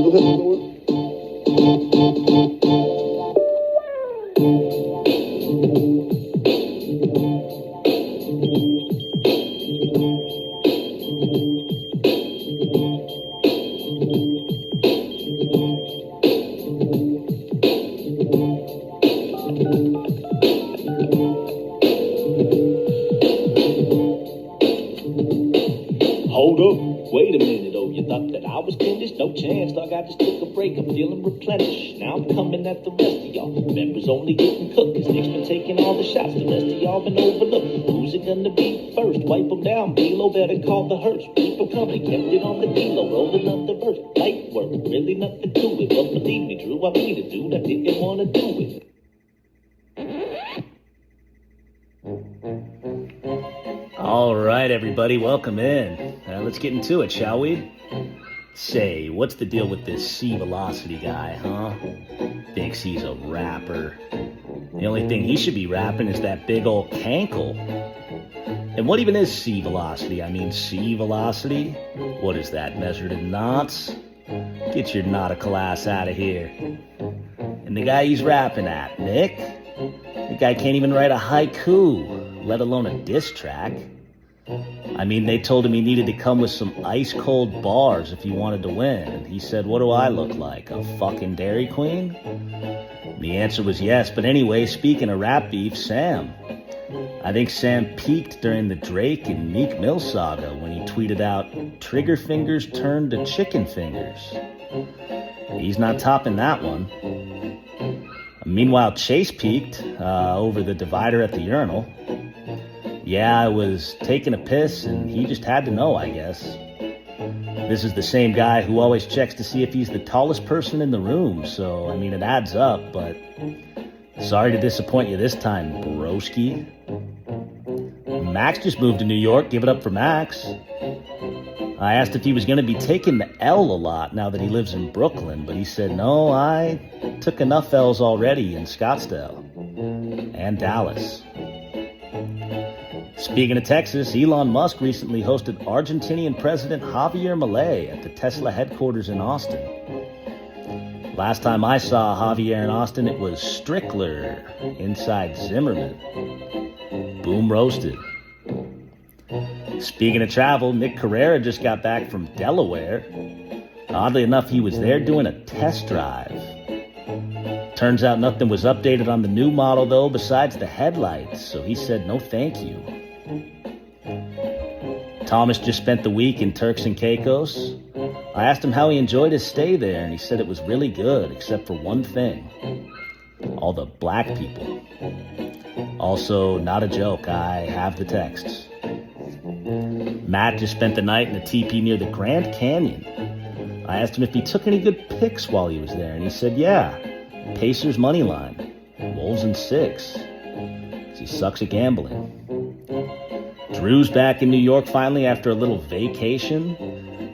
Hold up, wait a minute, oh, you thought that I was finished? No chance, dog, I just took a break, I'm feeling replenished. Now I'm coming at the rest of y'all. Members only getting cooked, cause Nick's been taking all the shots. The rest of y'all been overlooked. Who's it gonna be first? Wipe them down, Velo, better call the hearse. People coming, kept it on the D-Lo, roll another verse. Light work, really nothing to it, but believe me, Drew, I mean it, dude, I didn't wanna do it. All right, everybody, welcome in. Let's get into it, shall we? Say, what's the deal with this C-Velocity guy, huh? Thinks he's a rapper. The only thing he should be rapping is that big old cankle. And what even is C-Velocity? I mean, C-Velocity? What is that, measured in knots? Get your nautical ass out of here. And the guy he's rapping at, Nick? The guy can't even write a haiku, let alone a diss track. I mean, they told him he needed to come with some ice-cold bars if he wanted to win. And he said, what do I look like, a fucking Dairy Queen? And the answer was yes. But anyway, speaking of rap beef, Sam. I think Sam peaked during the Drake and Meek Mill saga when he tweeted out, trigger fingers turned to chicken fingers. He's not topping that one. Meanwhile, Chase peaked over the divider at the urinal. Yeah, I was taking a piss, and he just had to know, I guess. This is the same guy who always checks to see if he's the tallest person in the room, so, I mean, it adds up, but sorry to disappoint you this time, broski. Max just moved to New York. Give it up for Max. I asked if he was going to be taking the L a lot now that he lives in Brooklyn, but he said, no, I took enough L's already in Scottsdale and Dallas. Speaking of Texas, Elon Musk recently hosted Argentinian President Javier Milei at the Tesla headquarters in Austin. Last time I saw Javier in Austin, it was Strickler inside Zimmerman. Boom roasted. Speaking of travel, Nick Carrera just got back from Delaware. Oddly enough, he was there doing a test drive. Turns out nothing was updated on the new model, though, besides the headlights, so he said no thank you. Thomas just spent the week in Turks and Caicos. I asked him how he enjoyed his stay there, and he said it was really good, except for one thing. All the black people. Also, not a joke, I have the texts. Matt just spent the night in a teepee near the Grand Canyon. I asked him if he took any good pics while he was there, and he said, yeah, Pacers money line, Wolves in 6, 'cause he sucks at gambling. Drew's back in New York finally after a little vacation.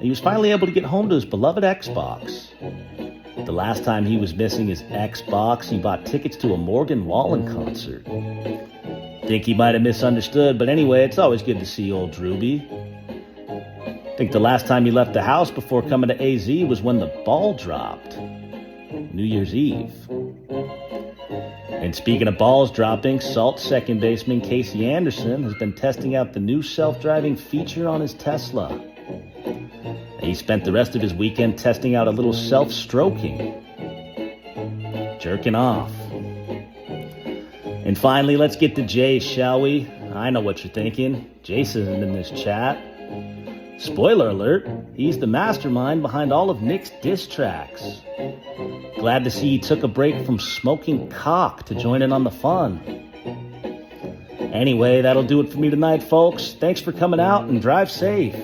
He was finally able to get home to his beloved Xbox. The last time he was missing his Xbox, he bought tickets to a Morgan Wallen concert. Think he might have misunderstood, but anyway, it's always good to see old Drewby. Think the last time he left the house before coming to AZ was when the ball dropped. New Year's Eve. And speaking of balls dropping, Salt second baseman Casey Anderson has been testing out the new self-driving feature on his Tesla. He spent the rest of his weekend testing out a little self-stroking. Jerking off. And finally, let's get to Jace, shall we? I know what you're thinking. Jace isn't in this chat. Spoiler alert, he's the mastermind behind all of Nick's diss tracks. Glad to see he took a break from smoking cock to join in on the fun. Anyway, that'll do it for me tonight, folks. Thanks for coming out and drive safe.